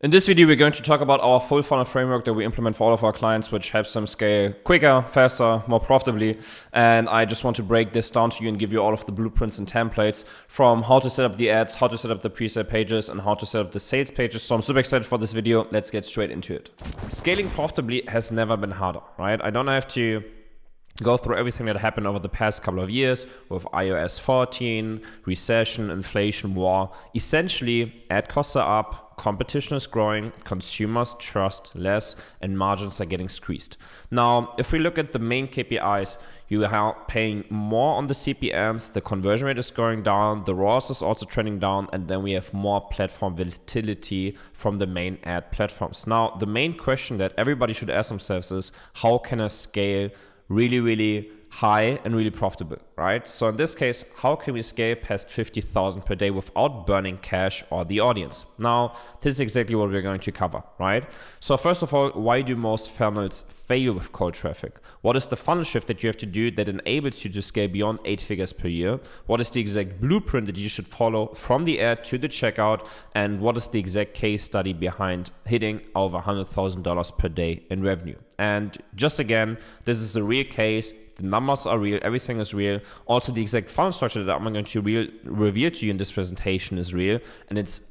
In this video, we're going to talk about our full funnel framework that we implement for all of our clients, which helps them scale quicker, faster, more profitably. And I just want to break this down to you and give you all of the blueprints and templates from how to set up the ads, how to set up the preset pages, and how to set up the sales pages. So I'm super excited for this video. Let's get straight into it. Scaling profitably has never been harder, right? I don't have to go through everything that happened over the past couple of years with iOS 14, recession, inflation, war. Essentially, ad costs are up, competition is growing, consumers trust less, and margins are getting squeezed. Now, if we look at the main KPIs, you are paying more on the CPMs, the conversion rate is going down, the ROAS is also trending down, and then we have more platform volatility from the main ad platforms. Now, the main question that everybody should ask themselves is, how can I scale really high and really profitable, right? So in this case, how can we scale past 50,000 per day without burning cash or the audience? Now, this is exactly what we're going to cover, right? So first of all, why do most funnels fail with cold traffic? What is the funnel shift that you have to do that enables you to scale beyond 8 figures per year? What is the exact blueprint that you should follow from the ad to the checkout? And what is the exact case study behind hitting over $100,000 per day in revenue? And just again, this is a real case. The numbers are real. Everything is real. Also, the exact funnel structure that I'm going to reveal to you in this presentation is real. And it's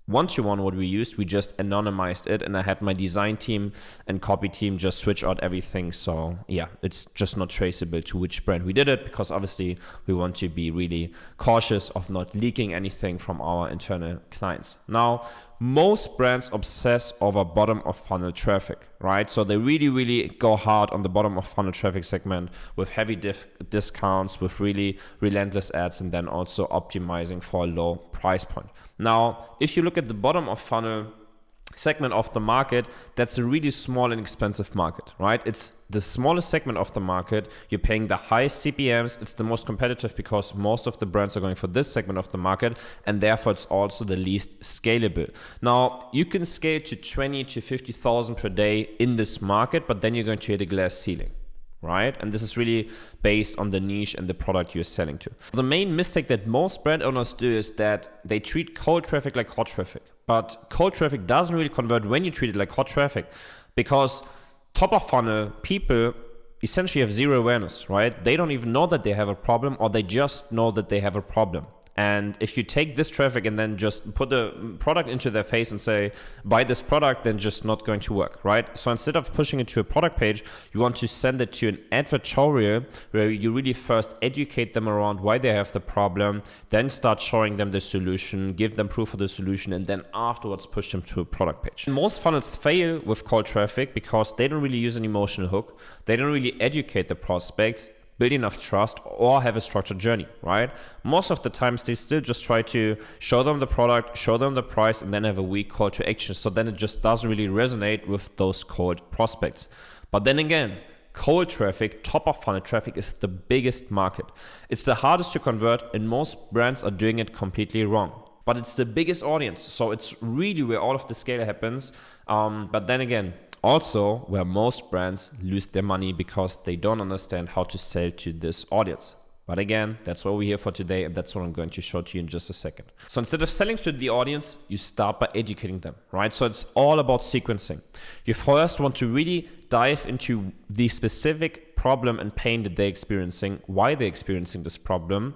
one-to-one what we used. We just anonymized it, and I had my design team and copy team just switch out everything. So yeah, it's just not traceable to which brand we did it, because obviously we want to be really cautious of not leaking anything from our internal clients. Now, most brands obsess over bottom of funnel traffic, right? So they really go hard on the bottom of funnel traffic segment with heavy discounts, with really relentless ads, and then also optimizing for a low price point. Now, if you look at the bottom of funnel segment of the market, that's a really small and expensive market, right? It's the smallest segment of the market. You're paying the highest CPMs. It's the most competitive because most of the brands are going for this segment of the market, and therefore it's also the least scalable. Now, you can scale to 20 to 50,000 per day in this market, but then you're going to hit a glass ceiling, right? And this is really based on the niche and the product you're selling to. The main mistake that most brand owners do is that they treat cold traffic like hot traffic. But cold traffic doesn't really convert when you treat it like hot traffic, because top of funnel people essentially have zero awareness, right? They don't even know that they have a problem, or they just know that they have a problem. And if you take this traffic and then just put the product into their face and say, buy this product, then just not going to work, right? So instead of pushing it to a product page, you want to send it to an advertorial where you really first educate them around why they have the problem, then start showing them the solution, give them proof of the solution, and then afterwards push them to a product page. And most funnels fail with cold traffic because they don't really use an emotional hook. They don't really educate the prospects, build enough trust, or have a structured journey, right? Most of the times they still just try to show them the product, show them the price, and then have a weak call to action. So then it just doesn't really resonate with those cold prospects. But then again, cold traffic, top of funnel traffic, is the biggest market. It's the hardest to convert, and most brands are doing it completely wrong. But it's the biggest audience, so it's really where all of the scale happens. But then again, also where most brands lose their money because they don't understand how to sell to this audience. But again, that's what we're here for today, and that's what I'm going to show to you in just a second. So instead of selling to the audience, you start by educating them, right? So it's all about sequencing. You first want to really dive into the specific problem and pain that they're experiencing, why they're experiencing this problem,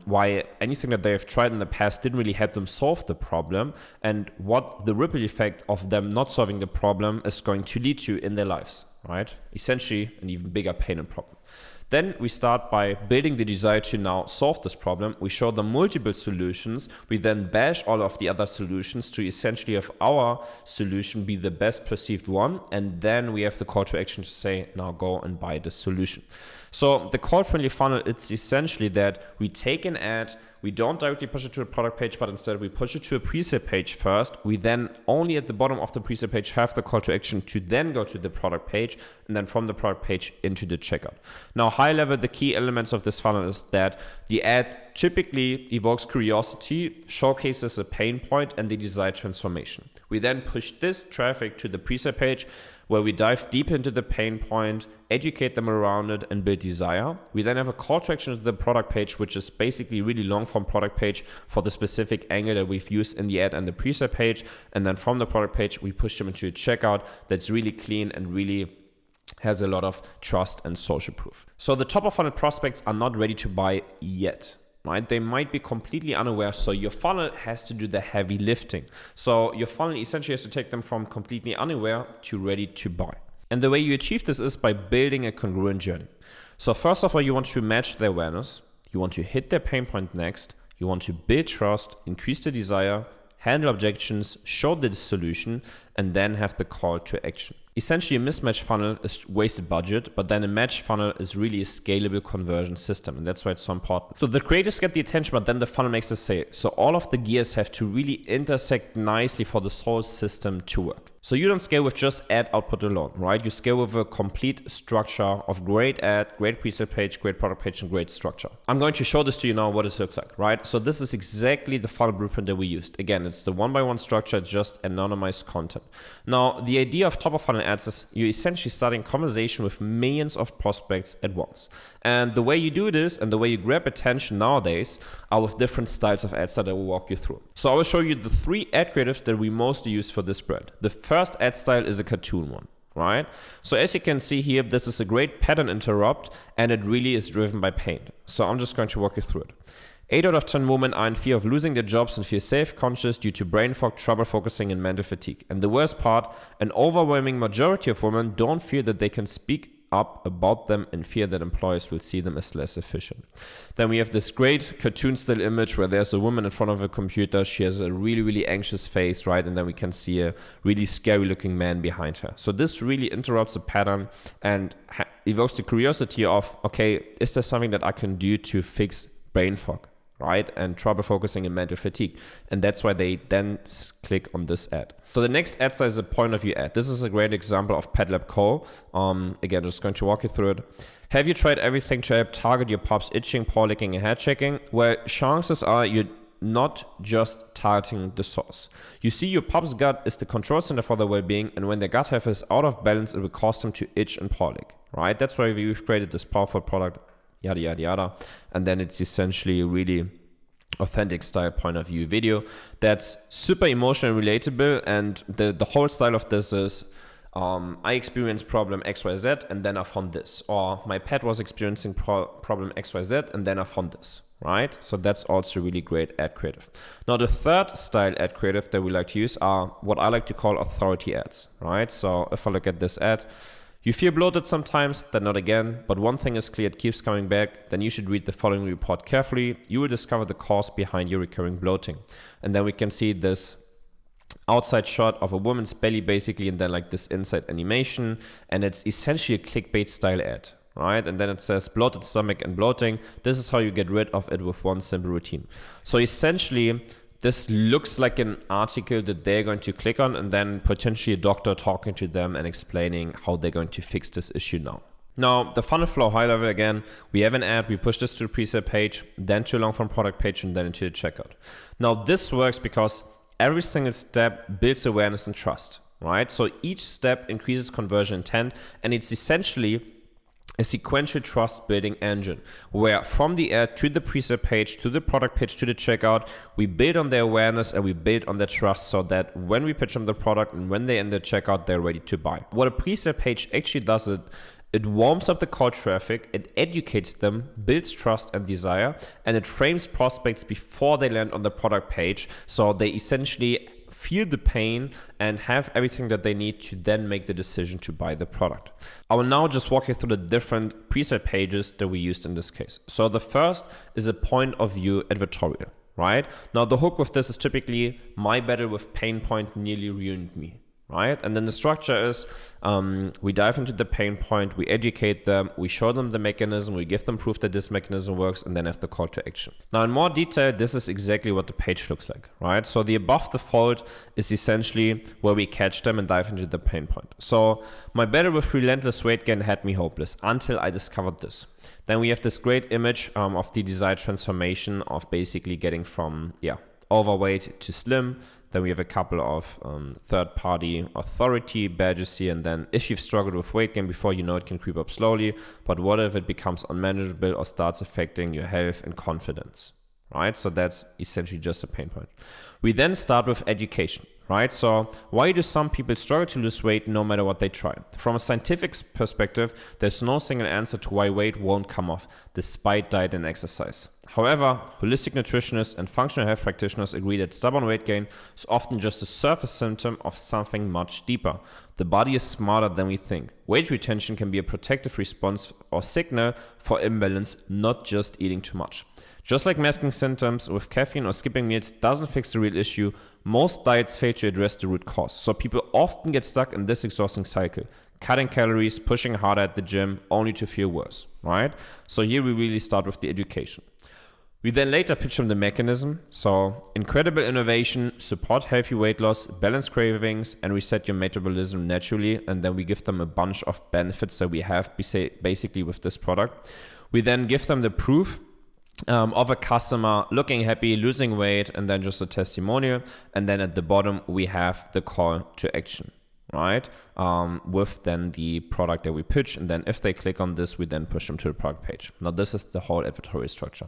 why anything that they have tried in the past didn't really help them solve the problem, and what the ripple effect of them not solving the problem is going to lead to in their lives, right? Essentially, an even bigger pain and problem. Then we start by building the desire to now solve this problem. We show them multiple solutions. We then bash all of the other solutions to essentially have our solution be the best perceived one. And then we have the call to action to say, now go and buy this solution. So the cold-friendly funnel, it's essentially that we take an ad, we don't directly push it to a product page, but instead we push it to a preset page first. We then only at the bottom of the preset page have the call to action to then go to the product page, and then from the product page into the checkout. Now, high level, the key elements of this funnel is that the ad typically evokes curiosity, showcases a pain point, and the desired transformation. We then push this traffic to the preset page, where we dive deep into the pain point, educate them around it, and build desire. We then have a call to action to the product page, which is basically really long form product page for the specific angle that we've used in the ad and the preset page. And then from the product page, we push them into a checkout that's really clean and really has a lot of trust and social proof. So the top of funnel prospects are not ready to buy yet. Right? They might be completely unaware, so your funnel has to do the heavy lifting. So your funnel essentially has to take them from completely unaware to ready to buy. And the way you achieve this is by building a congruent journey. So first of all, you want to match their awareness, you want to hit their pain point next, you want to build trust, increase the desire, handle objections, show the solution, and then have the call to action. Essentially, a mismatch funnel is wasted budget, but then a match funnel is really a scalable conversion system, and that's why it's so important. So the creatives get the attention, but then the funnel makes the sale. So all of the gears have to really intersect nicely for this whole system to work. So you don't scale with just ad output alone, right? You scale with a complete structure of great ad, great preset page, great product page, and great structure. I'm going to show this to you now what it looks like, right? So this is exactly the funnel blueprint that we used. Again, it's the one-by-one structure, just anonymized content. Now, the idea of top of funnel ads is you're essentially starting conversation with millions of prospects at once. And the way you do this and the way you grab attention nowadays are with different styles of ads that I will walk you through. So I will show you the 3 ad creatives that we mostly use for this brand. The first ad style is a cartoon one, right? So as you can see here, this is a great pattern interrupt, and it really is driven by pain. So I'm just going to walk you through it. 8 out of 10 women are in fear of losing their jobs and feel self-conscious due to brain fog, trouble focusing, and mental fatigue. And the worst part, an overwhelming majority of women don't feel that they can speak up about them and fear that employers will see them as less efficient. Then we have this great cartoon style image where there's a woman in front of a computer. She has a really, really anxious face, right? And then we can see a really scary looking man behind her. So this really interrupts the pattern and evokes the curiosity of, okay, is there something that I can do to fix brain fog, right? And trouble focusing and mental fatigue. And that's why they then click on this ad. So the next ad style is a point of view ad. This is a great example of PetLab Co. Again, just going to walk you through it. Have you tried everything to help target your pup's itching, paw licking, and head checking? Well, chances are you're not just targeting the source. You see, your pup's gut is the control center for their well-being, and when their gut health is out of balance, it will cause them to itch and paw lick, right? That's why we've created this powerful product, yada, yada, yada. And then it's essentially a really authentic style point of view video that's super emotional and relatable. And the whole style of this is, I experienced problem XYZ and then I found this. Or my pet was experiencing problem XYZ and then I found this, right? So that's also really great ad creative. Now the third style ad creative that we like to use are what I like to call authority ads, right? So if I look at this ad, you feel bloated sometimes, then not again, but one thing is clear, it keeps coming back, then you should read the following report carefully. You will discover the cause behind your recurring bloating. And then we can see this outside shot of a woman's belly basically, and then like this inside animation, and it's essentially a clickbait style ad, right? And then it says bloated stomach and bloating. This is how you get rid of it with one simple routine. So essentially, this looks like an article that they're going to click on, and then potentially a doctor talking to them and explaining how they're going to fix this issue now. Now, the funnel flow high level again, we have an ad, we push this to the preset page, then to a long form product page, and then into the checkout. Now, this works because every single step builds awareness and trust, right? So each step increases conversion intent, and it's essentially a sequential trust building engine where from the ad to the preset page to the product page to the checkout, we build on their awareness and we build on their trust so that when we pitch them the product and when they end the checkout, they're ready to buy. What a preset page actually does, it warms up the cold traffic, it educates them, builds trust and desire, and it frames prospects before they land on the product page. So they essentially feel the pain and have everything that they need to then make the decision to buy the product. I will now just walk you through the different preset pages that we used in this case. So the first is a point of view advertorial, right? Now the hook with this is typically my battle with pain point nearly ruined me. Right? And then the structure is we dive into the pain point, we educate them, we show them the mechanism, we give them proof that this mechanism works, and then have the call to action. Now in more detail, this is exactly what the page looks like, right? So the above the fold is essentially where we catch them and dive into the pain point. So my battle with relentless weight gain had me hopeless until I discovered this. Then we have this great image of the desired transformation of basically getting from overweight to slim. Then we have a couple of third-party authority badges here. And then if you've struggled with weight gain before, you know it can creep up slowly. But what if it becomes unmanageable or starts affecting your health and confidence? Right? So that's essentially just a pain point. We then start with education, right? So why do some people struggle to lose weight no matter what they try? From a scientific perspective, there's no single answer to why weight won't come off despite diet and exercise. However, holistic nutritionists and functional health practitioners agree that stubborn weight gain is often just a surface symptom of something much deeper. The body is smarter than we think. Weight retention can be a protective response or signal for imbalance, not just eating too much. Just like masking symptoms with caffeine or skipping meals doesn't fix the real issue, most diets fail to address the root cause. So people often get stuck in this exhausting cycle, cutting calories, pushing harder at the gym, only to feel worse, right? So here we really start with the education. We then later pitch them the mechanism. So incredible innovation, support healthy weight loss, balance cravings, and reset your metabolism naturally. And then we give them a bunch of benefits that we have basically with this product. We then give them the proof of a customer looking happy, losing weight, and then just a testimonial. And then at the bottom, we have the call to action, right? With then the product that we pitch. And then if they click on this, we then push them to the product page. Now, this is the whole advertorial structure.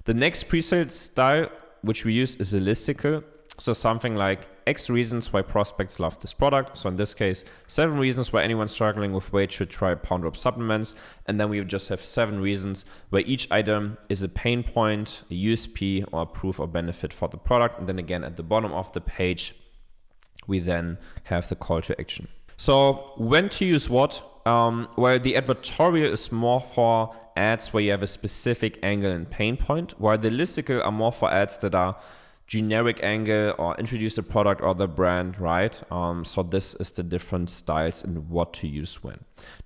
The next pre-sale style, which we use, is a listicle. So something like X reasons why prospects love this product. So in this case, 7 reasons why anyone struggling with weight should try Pound Drop supplements. And then we just have 7 reasons where each item is a pain point, a USP, or a proof or benefit for the product. And then again, at the bottom of the page, we then have the call to action. So when to use what? Where the advertorial is more for ads where you have a specific angle and pain point, while the listicle are more for ads that are generic angle or introduce the product or the brand, right? So this is the different styles and what to use when.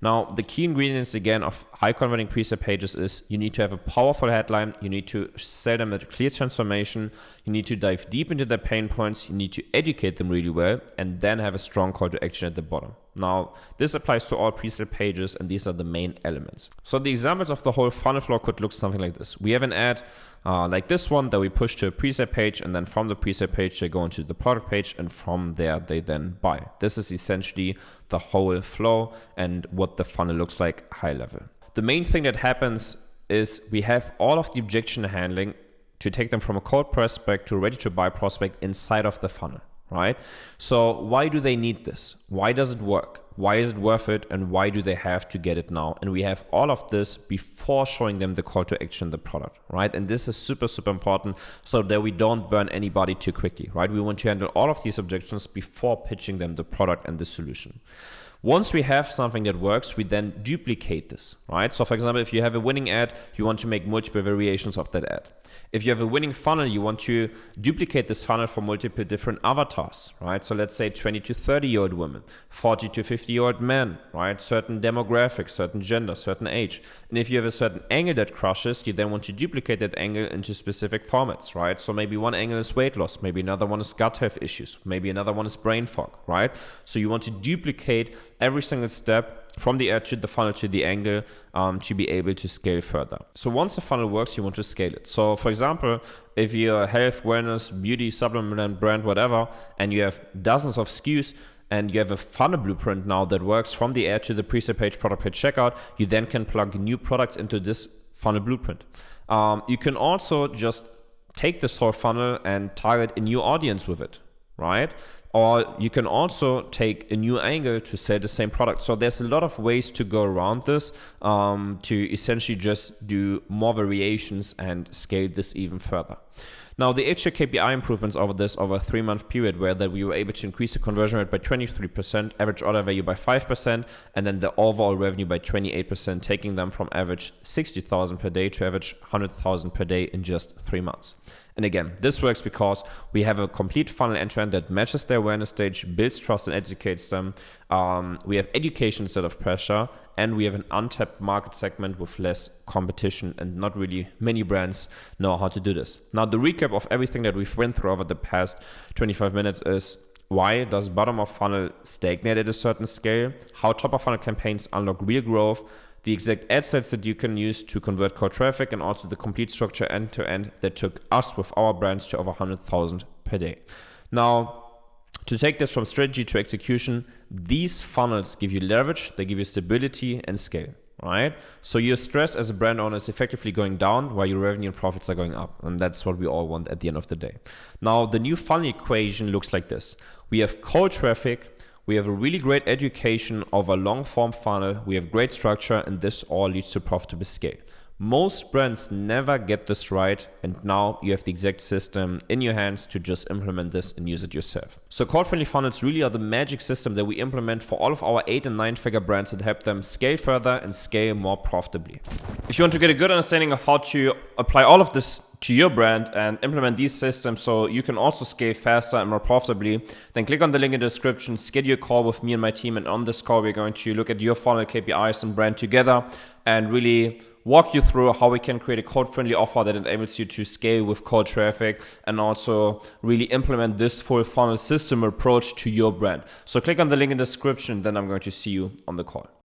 Now, the key ingredients again of high converting pre-sale pages is you need to have a powerful headline, you need to sell them a clear transformation, you need to dive deep into their pain points, you need to educate them really well, and then have a strong call to action at the bottom. Now, this applies to all pre-sale pages, and these are the main elements. So the examples of the whole funnel flow could look something like this. We have an ad like this one that we push to a pre-sale page, and then from the pre-sale page, they go into the product page, and from there, they then buy. This is essentially the whole flow and what the funnel looks like high level. The main thing that happens is we have all of the objection handling to take them from a cold prospect to a ready to buy prospect inside of the funnel, right? So why do they need this? Why does it work? Why is it worth it? And why do they have to get it now? And we have all of this before showing them the call to action, the product, right? And this is super, super important so that we don't burn anybody too quickly, right? We want to handle all of these objections before pitching them the product and the solution. Once we have something that works, we then duplicate this, right? So for example, if you have a winning ad, you want to make multiple variations of that ad. If you have a winning funnel, you want to duplicate this funnel for multiple different avatars, right? So let's say 20 to 30-year-old women, 40 to 50-year-old men, right? Certain demographics, certain gender, certain age. And if you have a certain angle that crushes, you then want to duplicate that angle into specific formats, right? So maybe one angle is weight loss, maybe another one is gut health issues, maybe another one is brain fog, right? So you want to duplicate every single step from the ad to the funnel to the angle to be able to scale further. So once the funnel works, you want to scale it. So for example, if you're a health, wellness, beauty, supplement brand, whatever, and you have dozens of SKUs and you have a funnel blueprint now that works from the ad to the pre-sale page, product page, checkout, you then can plug new products into this funnel blueprint. You can also just take this whole funnel and target a new audience with it, right? Or you can also take a new angle to sell the same product. So there's a lot of ways to go around this to essentially just do more variations and scale this even further. Now, the actual KPI improvements over a 3-month period were that we were able to increase the conversion rate by 23%, average order value by 5%, and then the overall revenue by 28%, taking them from average 60,000 per day to average 100,000 per day in just 3 months. And again, this works because we have a complete funnel end-to-end that matches their awareness stage, builds trust and educates them. We have education instead of pressure, and we have an untapped market segment with less competition, and not really many brands know how to do this. Now, the recap of everything that we've went through over the past 25 minutes is: why does bottom of funnel stagnate at a certain scale? How top of funnel campaigns unlock real growth? the exact ad sets that you can use to convert cold traffic, and also the complete structure end to end that took us with our brands to over 100,000 per day. Now, to take this from strategy to execution, these funnels give you leverage, they give you stability and scale, right? So your stress as a brand owner is effectively going down while your revenue and profits are going up. And that's what we all want at the end of the day. Now, the new funnel equation looks like this. We have cold traffic, we have a really great education of a long form funnel, we have great structure, and this all leads to profitable scale. Most brands never get this right, and now you have the exact system in your hands to just implement this and use it yourself. So cold-friendly funnels really are the magic system that we implement for all of our 8- and 9-figure brands that help them scale further and scale more profitably. If you want to get a good understanding of how to apply all of this to your brand and implement these systems so you can also scale faster and more profitably, then click on the link in the description, schedule a call with me and my team, and on this call we're going to look at your funnel KPIs and brand together and really walk you through how we can create a code-friendly offer that enables you to scale with cold traffic and also really implement this full funnel system approach to your brand. So click on the link in the description, then I'm going to see you on the call.